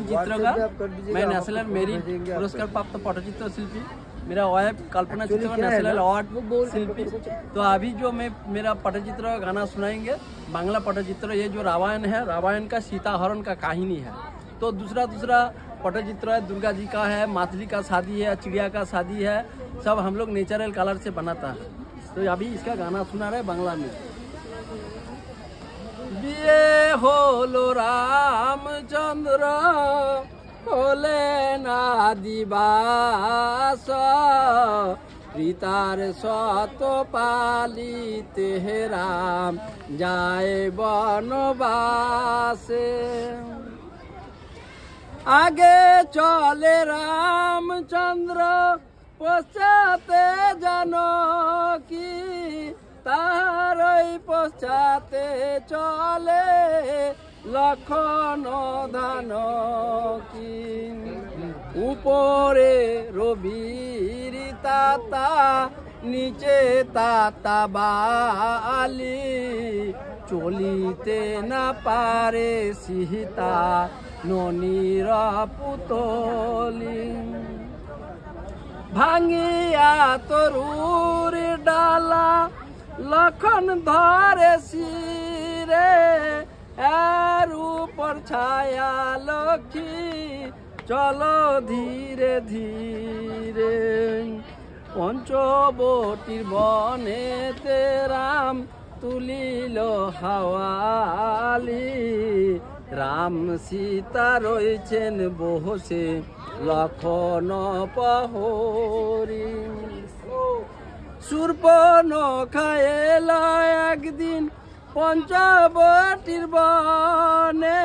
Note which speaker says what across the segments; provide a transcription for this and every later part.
Speaker 1: पटचित्र का। मैं national merit पुरस्कार प्राप्त पटचित्र शिल्पी, मेरा वाइफ कल्पना चित्र नेशनल अवार्ड शिल्पी। तो अभी जो मैं मेरा पटचित्र का गाना सुनाएंगे, बांग्ला पटचित्र, ये जो रामायण है, रामायण का सीता हरण का कहानी है। तो दूसरा पटचित्र है, दुर्गा जी का है, मातली का शादी है, चिड़िया का शादी है, सब हम लोग नेचुरल कलर से बनाता है। तो अभी इसका गाना सुना रहे बांग्ला में। बिये होलो रामचंद्र होले ना दिबास, रीतार सत पालिते राम जाए बनवासे। आगे चले रामचंद्र पश्चाते जानकी, तारई पश्चाते चले लखन जानकी। ऊपरे रविर ताता नीचे ताता बाली, चलिते ना पारे सीता ननीर पुतली। भांगिया तरुर डाला लखन धरे सिरे, एर ऊपर छाया लखी चलो धीरे धीरे। पंचवटीर बनेते राम तुलिल हावाली, राम सीता रयेछेन बसे लखन पहरी। शूर्पणखा एल एकदिन पंचवटीर बने,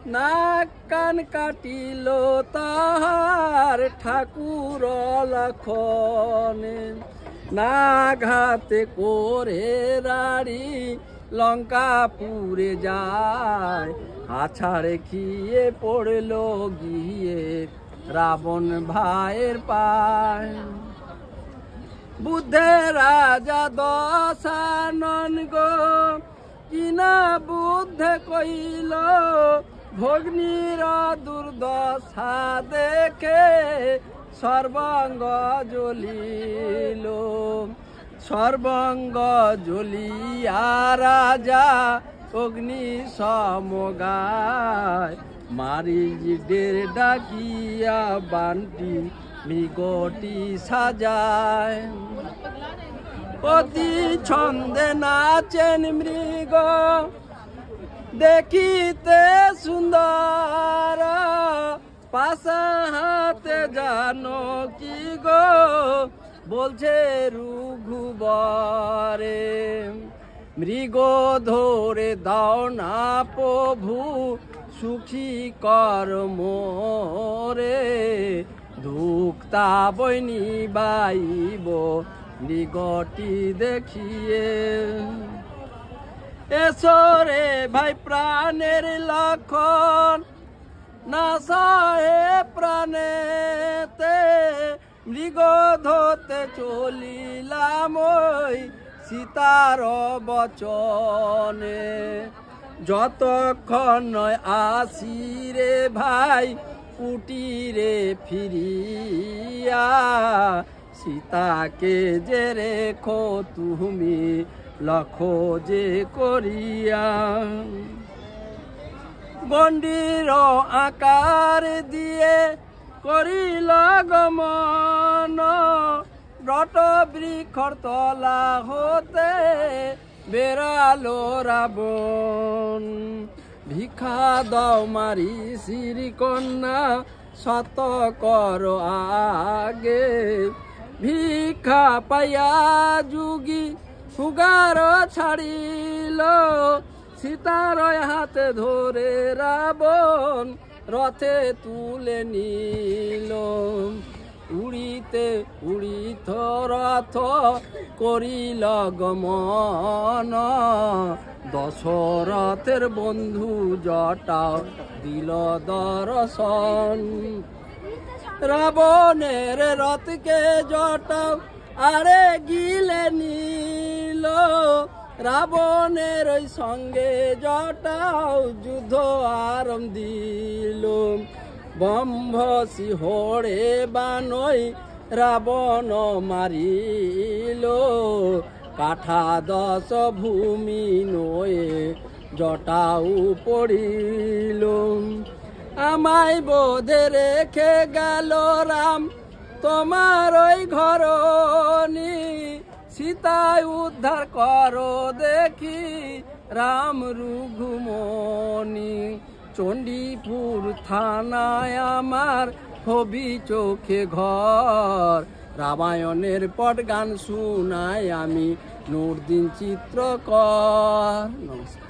Speaker 1: नाक कान काटिल ताहार ठाकुर लखने। नाग हाते करे राड़ी लंकापुरे जाए, आछाड़े खिए पड़लो गिए रावण भाइर पाय। बुद्धे राजा दशानन गो किना बुद्धे कइल, भग्नीर दुर्दशा देखे सर्वांग ज्वलिल। सर्वांग ज्वलिया राजा अग्नि समगाय, मारिजिडेर डाकिया बांटी मृगटी साजाय। अति छंदे नाचेन मृग देखिते सुंदर, पाशा हाथे जानकी गो बोलछे रघुबरे। मृग धरे दाओ ना प्रभु सुखी कर मोरे, दुखता बनी बाइब मृगटी देखिए। एसरे भाई प्राणेर लखन ना सहे प्राणेते, मृग धरते चलिलाम सीतार बचने। যতক্ষণ আসি রে ভাই কুটিরে ফিরিয়া, সীতাকে যে রেখো তুমি লখো যে করিয়া। গণ্ডির আকার দিয়ে করিল গমন, বট বৃক্ষর তলা হতে বেড়ালো রাবণ। ভিক্ষা দাও মারি শ্রীকন্যা শত কর আগে, ভিক্ষা পাইয়া যুগী হুগার ছাড়িল, সীতার হাতে ধরে রাবণ রথে তুলে নিল। উড়িতে উড়িত রথ করিল গমন, দশরথের বন্ধু জটা দিল দর্শন। রাবণের রথকে জটা আরে গিলে নিল, রাবণের ওই সঙ্গে জটাও যুদ্ধ আরম দিল ব্রহ্মসি হরে বানই রাবণ মারিল কাঠা দশ ভূমি নয়ে জটাও পড়িল আমায় বোধে রেখে গেল রাম তোমার ওই ঘরনি সীতায় উদ্ধার করো দেখি রাম রঘুমনি চণ্ডীপুর থানায় আমার হবি চোখে ঘর রামায়ণের পট গান শুনাই আমি নুরদিন চিত্রকর। নমস্কার।